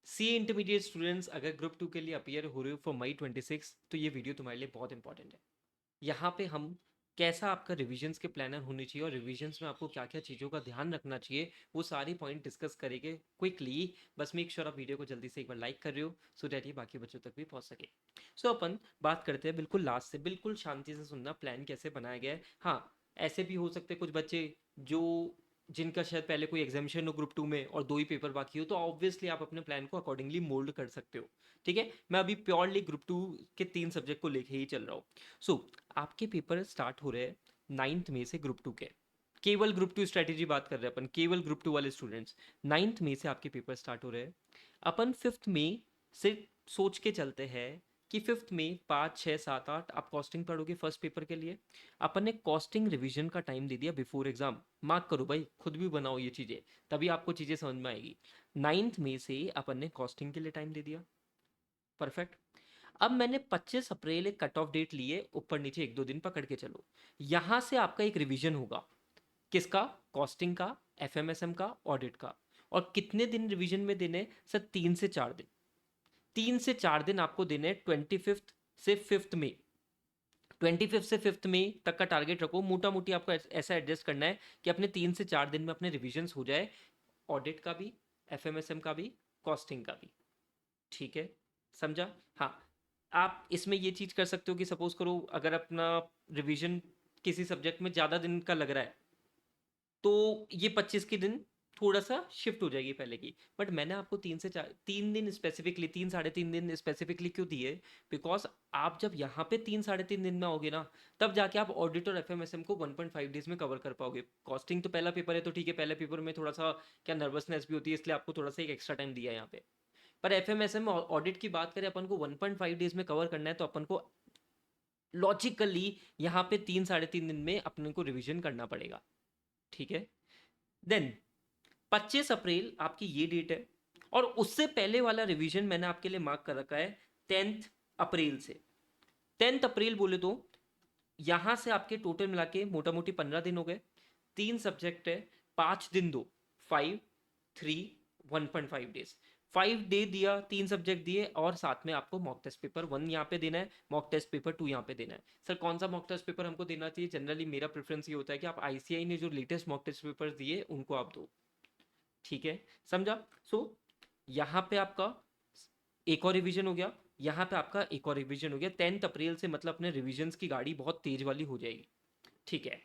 सी intermediate students अगर group to के लिए अपीयर हो रहे हो फॉर मई 26 तो ये वीडियो तुम्हारे लिए बहुत इंपॉर्टेंट है। यहाँ पे हम कैसा आपका रिविजन्स के प्लानर होने चाहिए और रिविजन्स में आपको क्या क्या चीज़ों का ध्यान रखना चाहिए वो सारी पॉइंट डिस्कस करेंगे क्विकली। बस मेक श्योर आप वीडियो को जल्दी से एक बार लाइक कर रहे हो सो डैट ये बाकी बच्चों तक भी पहुंच सके। सो अपन बात करते हैं बिल्कुल लास्ट से, बिल्कुल शांति से सुनना प्लान कैसे बनाया गया है। हाँ, ऐसे भी हो सकते हैं कुछ बच्चे जो जिनका शायद पहले कोई एग्जामिशन हो ग्रुप टू में और दो ही पेपर बाकी हो, तो ऑब्वियसली आप अपने प्लान को अकॉर्डिंगली मोल्ड कर सकते हो। ठीक है, मैं अभी प्योरली ग्रुप टू के 3 सब्जेक्ट को लेके ही चल रहा हूँ। सो आपके पेपर स्टार्ट हो रहे हैं 9 मई से ग्रुप टू के। केवल ग्रुप टू स्ट्रेटेजी बात कर रहे हैं अपन, केवल ग्रुप टू वाले स्टूडेंट्स। 9 मई से आपके पेपर स्टार्ट हो रहे हैं। अपन 5 मई से सोच के चलते हैं कि 5 मई 5, 6, 7, 8 आप कॉस्टिंग पढ़ोगे फर्स्ट पेपर के लिए। अपन ने कॉस्टिंग रिवीजन का टाइम दे दिया बिफोर एग्जाम। मार्क करो भाई, खुद भी बनाओ ये चीज़ें, तभी आपको चीज़ें समझ में आएगी। 9 मई से अपन ने कॉस्टिंग के लिए टाइम दे दिया। परफेक्ट। अब मैंने 25 अप्रैल एक कट ऑफ डेट लिए, ऊपर नीचे एक दो दिन पकड़ के चलो। यहां से आपका एक रिवीजन होगा। किसका? कॉस्टिंग का, एफएमएसएम का, ऑडिट का। और कितने दिन रिवीजन में देने? सर 3 से 4 दिन। 3 से 4 दिन आपको देने 25 से 5 मई। 25 से 5 मई तक का टारगेट रखो। मोटा मोटी आपको ऐसा एडजस्ट करना है कि अपने 3 से 4 दिन में अपने रिविजन हो जाए, ऑडिट का भी, एफएमएसएम का भी, कॉस्टिंग का भी। ठीक है, समझा? हाँ, आप इसमें ये चीज कर सकते हो कि सपोज करो अगर अपना रिवीजन किसी सब्जेक्ट में ज्यादा दिन का लग रहा है तो ये 25 के दिन थोड़ा सा शिफ्ट हो जाएगी पहले की। बट मैंने आपको 3 दिन स्पेसिफिकली, 3 साढ़े 3 दिन स्पेसिफिकली क्यों दिए? बिकॉज आप जब यहाँ पे 3 साढ़े 3 दिन में आओगे ना, तब जाके आप ऑडिट और एफएमएसएम को 1.5 डेज में कवर कर पाओगे। कॉस्टिंग तो पहला पेपर है तो ठीक है, पहले पेपर में थोड़ा सा क्या नर्वसनेस भी होती है, इसलिए आपको थोड़ा सा एक एक्स्ट्रा टाइम दिया है यहाँ पे। पर एफएमएसएम ऑडिट की बात करें, अपन को 1.5 डेज में कवर करना है, तो अपन को लॉजिकली यहाँ पे 3 साढ़े 3 दिन में अपने को रिविजन करना पड़ेगा। ठीक है, देन 25 अप्रैल आपकी ये डेट है। और उससे पहले वाला रिवीजन मैंने आपके लिए मार्क कर रखा है 10 अप्रैल से। 10 अप्रैल बोले तो यहां से आपके टोटल मिला के मोटा मोटी 15 दिन हो गए। 3 सब्जेक्ट है, 5 दिन दो, 5, 3, 1.5 डेज। 5 डे दिया, 3 सब्जेक्ट दिए, और साथ में आपको मॉक टेस्ट पेपर 1 यहाँ पे देना है, मॉक टेस्ट पेपर 2 यहाँ पे देना है। सर कौन सा मॉक टेस्ट पेपर हमको देना चाहिए? जनरली मेरा प्रेफरेंस ये होता है कि आप आईसीआई ने जो लेटेस्ट मॉक टेस्ट पेपर दिए उनको आप दो। ठीक है, समझा? सो यहाँ पे आपका एक और रिवीजन हो गया, यहाँ पे आपका एक और रिवीजन हो गया। 10 अप्रैल से मतलब अपने रिविजन्स की गाड़ी बहुत तेज वाली हो जाएगी। ठीक है,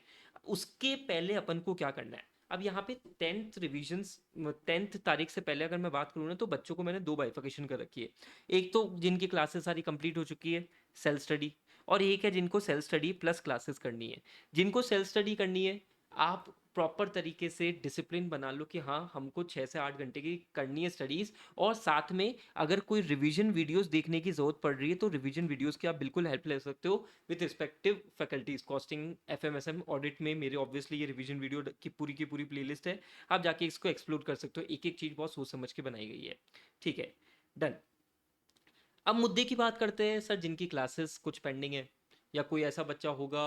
उसके पहले अपन को क्या करना है? अब यहाँ पे 10th रिविजन्स, 10th तारीख से पहले अगर मैं बात करूँ ना, तो बच्चों को मैंने दो बाइफिकेशन कर रखी है। एक तो जिनकी क्लासेस सारी कंप्लीट हो चुकी है, सेल्फ स्टडी। और एक है जिनको सेल्फ स्टडी प्लस क्लासेस करनी है। जिनको सेल्फ स्टडी करनी है, आप प्रॉपर तरीके से डिसिप्लिन बना लो कि हाँ हमको 6 से 8 घंटे की करनी है स्टडीज़। और साथ में अगर कोई रिवीजन वीडियोस देखने की ज़रूरत पड़ रही है तो रिवीजन वीडियोस की आप बिल्कुल हेल्प ले सकते हो with respective faculties. Costing, FMSM, audit में मेरे ऑब्वियसली ये रिवीजन वीडियो की पूरी प्लेलिस्ट है। आप जाके इसको एक्सप्लोर कर सकते हो, एक एक चीज़ बहुत सोच समझ के बनाई गई है। ठीक है, डन। अब मुद्दे की बात करते हैं सर, जिनकी क्लासेस कुछ पेंडिंग है, या कोई ऐसा बच्चा होगा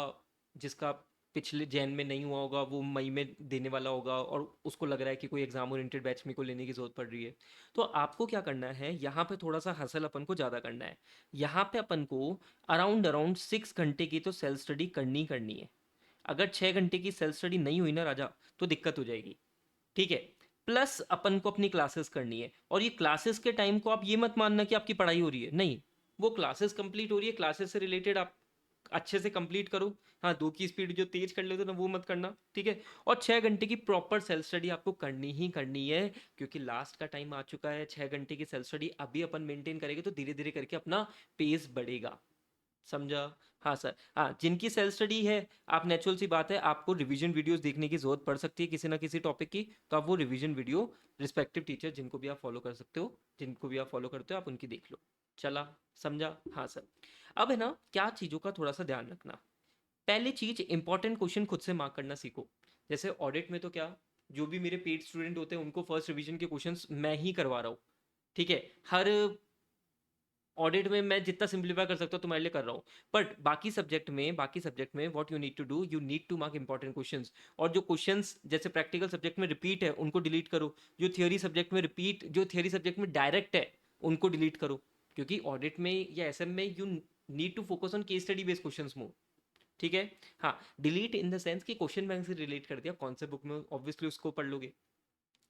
जिसका पिछले जैन में नहीं हुआ होगा, वो मई में देने वाला होगा और उसको लग रहा है कि कोई एग्जाम ओरिएंटेड बैच में को लेने की जरूरत पड़ रही है। तो आपको क्या करना है, यहाँ पे थोड़ा सा हसल अपन को ज़्यादा करना है। यहाँ पे अपन को अराउंड अराउंड 6 घंटे की तो सेल्फ स्टडी करनी करनी है। अगर 6 घंटे की सेल्फ स्टडी नहीं हुई ना राजा, तो दिक्कत हो जाएगी। ठीक है, प्लस अपन को अपनी क्लासेस करनी है। और ये क्लासेस के टाइम को आप ये मत मानना कि आपकी पढ़ाई हो रही है, नहीं। वो क्लासेस कंप्लीट हो रही है, क्लासेस से रिलेटेड आप अच्छे से कंप्लीट करो। हाँ, 2 की स्पीड जो तेज कर लेते हो ना, वो मत करना। ठीक है, और 6 घंटे की प्रॉपर सेल्फ स्टडी आपको करनी ही करनी है, क्योंकि लास्ट का टाइम आ चुका है। 6 घंटे की सेल्फ स्टडी अभी अपन मेंटेन करेंगे तो धीरे धीरे करके अपना पेस बढ़ेगा। समझा? हाँ सर, हाँ, जिनकी सेल्फ स्टडी है, आप नेचुरल सी बात है, आपको रिवीजन वीडियोस देखने की जरूरत पड़ सकती है किसी ना किसी टॉपिक की, तो आप वो रिवीजन वीडियो रिस्पेक्टिव टीचर जिनको भी आप फॉलो कर सकते हो, जिनको भी आप फॉलो करते हो, आप उनकी देख लो। चला? समझा? हाँ सर। अब है ना, क्या चीज़ों का थोड़ा सा ध्यान रखना। पहली चीज, इंपॉर्टेंट क्वेश्चन खुद से मार्क करना सीखो। जैसे ऑडिट में तो क्या, जो भी मेरे पेड स्टूडेंट होते हैं उनको फर्स्ट रिवीजन के क्वेश्चंस मैं ही करवा रहा हूँ। ठीक है, हर ऑडिट में मैं जितना सिंप्लीफाई कर सकता हूँ तुम्हारे लिए कर रहा हूँ, बट बाकी सब्जेक्ट में what you need to do, you need to mark important questions. और जो क्वेश्चंस जैसे प्रैक्टिकल सब्जेक्ट में रिपीट है उनको डिलीट करो, जो थियोरी सब्जेक्ट में डायरेक्ट है उनको डिलीट करो, क्योंकि ऑडिट में या एसएम में you need to focus on case study based questions more. ठीक है। हाँ, डिलीट इन द सेंस कि क्वेश्चन बैंक से रिलेट कर दिया, कॉन्सेप्ट बुक में ऑब्वियसली उसको पढ़ लोगे।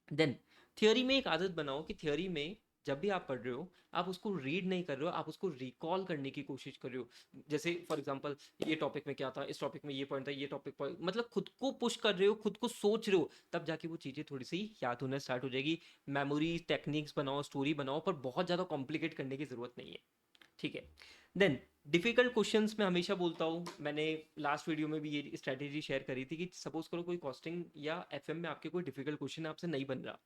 देन थियोरी में एक आदत बनाओ कि थियोरी में जब भी आप पढ़ रहे हो आप उसको रीड नहीं कर रहे हो, आप उसको रिकॉल करने की कोशिश कर रहे हो। जैसे फॉर एग्जांपल ये टॉपिक में क्या था, इस टॉपिक में ये पॉइंट था, ये टॉपिक पॉइंट, मतलब खुद को पुश कर रहे हो, खुद को सोच रहे हो, तब जाके वो चीज़ें थोड़ी सी याद होना स्टार्ट हो जाएगी। मेमोरी टेक्निक्स बनाओ, स्टोरी बनाओ, पर बहुत ज़्यादा कॉम्प्लिकेट करने की ज़रूरत नहीं है। ठीक है। देन डिफिकल्ट क्वेश्चंस मैं हमेशा बोलता हूँ, मैंने लास्ट वीडियो में भी ये स्ट्रैटेजी शेयर करी थी कि सपोज करो कोई कॉस्टिंग या एफएम में आपके कोई डिफिकल्ट क्वेश्चन आपसे नहीं बन रहा,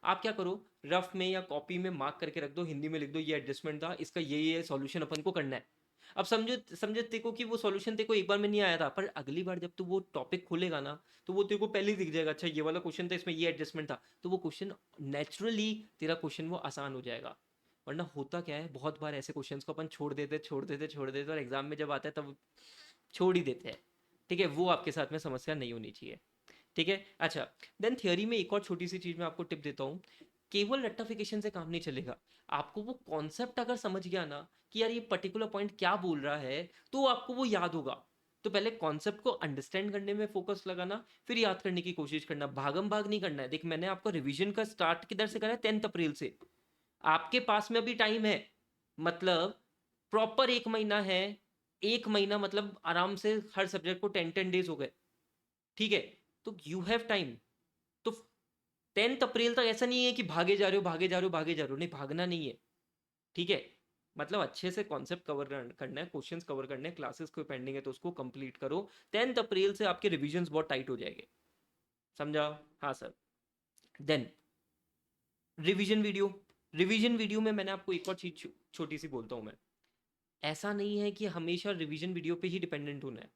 आप क्या करो, रफ में या कॉपी में मार्क करके रख दो, हिंदी में लिख दो ये एडजस्टमेंट था, इसका ये सॉल्यूशन अपन को करना है। अब समझो समझे तेरे को कि वो सॉल्यूशन तेरे को एक बार में नहीं आया था, पर अगली बार जब तू वो टॉपिक खोलेगा ना तो वो तेरे को पहले ही दिख जाएगा, अच्छा ये वाला क्वेश्चन था, इसमें ये एडजस्टमेंट था, तो वो क्वेश्चन नेचुरली तेरा क्वेश्चन वो आसान हो जाएगा। वरना होता क्या है, बहुत बार ऐसे क्वेश्चंस को अपन छोड़ देते और एग्जाम में जब आता है तब छोड़ ही देते हैं। ठीक है, वो आपके साथ में समस्या नहीं होनी चाहिए। ठीक है। अच्छा, देन थियोरी में एक और छोटी सी चीज मैं आपको टिप देता हूँ, केवल रेक्टिफिकेशन से काम नहीं चलेगा। आपको वो कॉन्सेप्ट अगर समझ गया ना कि यार ये पर्टिकुलर पॉइंट क्या बोल रहा है, तो आपको वो याद होगा। तो पहले कॉन्सेप्ट को अंडरस्टैंड करने में फोकस लगाना, फिर याद करने की कोशिश करना, भागम भाग नहीं करना है। देख मैंने आपको रिवीजन का स्टार्ट किधर से करा है, 10 अप्रैल से। आपके पास में अभी टाइम है, मतलब प्रॉपर 1 महीना है। 1 महीना मतलब आराम से हर सब्जेक्ट को 10 10 डेज हो गए। ठीक है, तो यू हैव टाइम। तो 10 अप्रैल तक ऐसा नहीं है कि भागे जा रहे हो भागे जा रहे हो भागे जा रहे हो, नहीं भागना नहीं है। ठीक है, मतलब अच्छे से कॉन्सेप्ट कवर करना है, क्वेश्चंस कवर करने हैं, क्लासेस कोई पेंडिंग है तो उसको कंप्लीट करो। 10 अप्रैल से आपके रिविजन्स बहुत टाइट हो जाएंगे। समझा? हाँ sir. Then revision video, revision video में मैंने आपको एक और चीज छोटी सी बोलता हूँ मैं, ऐसा नहीं है कि हमेशा रिवीजन वीडियो पे ही डिपेंडेंट होना है।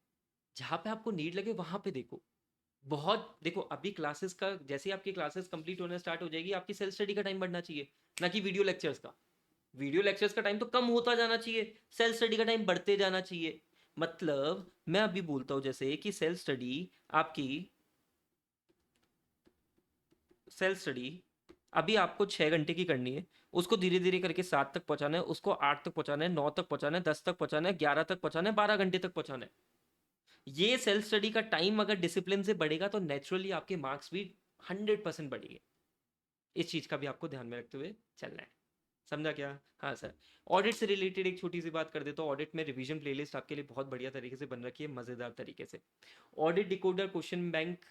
जहाँ पे आपको नीड लगे वहां पे देखो। बहुत देखो, अभी क्लासेस का जैसे ही आपकी क्लासेस कंप्लीट होना स्टार्ट हो जाएगी, आपकी सेल्फ स्टडी का टाइम बढ़ना चाहिए, ना कि वीडियो लेक्चर्स का। वीडियो लेक्चर्स का टाइम तो कम होता जाना चाहिए, सेल्फ स्टडी का टाइम बढ़ते जाना चाहिए। मतलब मैं अभी बोलता हूँ जैसे कि आपकी सेल्फ स्टडी अभी आपको 6 घंटे की करनी है, उसको धीरे धीरे करके 7 तक पहुंचाना है, उसको 8 तक पहुंचाना है, 9 तक पहुंचाना है, 10 तक पहुंचाना है, 11 तक पहुंचाना है, 12 घंटे तक पहुंचाना है। ये सेल्फ स्टडी का टाइम अगर डिसिप्लिन से बढ़ेगा तो नेचुरली आपके मार्क्स भी 100% बढ़ेंगे। इस चीज का भी आपको ध्यान में रखते हुए चलना है। समझा क्या? हाँ सर। ऑडिट से रिलेटेड एक छोटी सी बात कर देता हूँ, ऑडिट में रिवीजन प्लेलिस्ट आपके लिए बहुत बढ़िया तरीके से बन रखी है, मजेदार तरीके से। Audit decoder question bank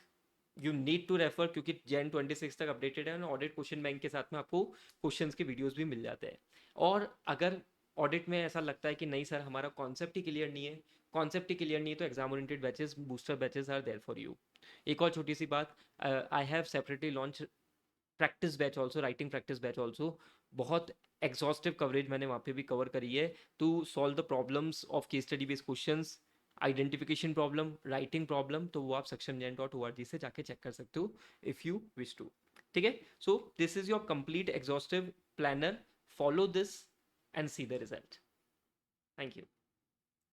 you need to refer, क्योंकि जैन 26 तक अपडेटेड है, ऑडिट क्वेश्चन बैंक के साथ में आपको क्वेश्चंस के वीडियोस भी मिल जाते हैं। और अगर ऑडिट में ऐसा लगता है कि नहीं सर हमारा कॉन्सेप्ट ही क्लियर नहीं है, तो exam oriented batches, booster batches are there for you. एक और छोटी सी बात, I have separately launch practice batch also, writing practice batch also. बहुत एग्जॉस्टिव कवरेज मैंने वहाँ पे भी कवर करी है to solve the problems of case study based questions, identification problem, writing problem, तो वो आप sakshamjain.org से जाके चेक कर सकते हो इफ़ यू विश टू। ठीक है, so this is your complete exhaustive planner, follow this and see the result. Thank you.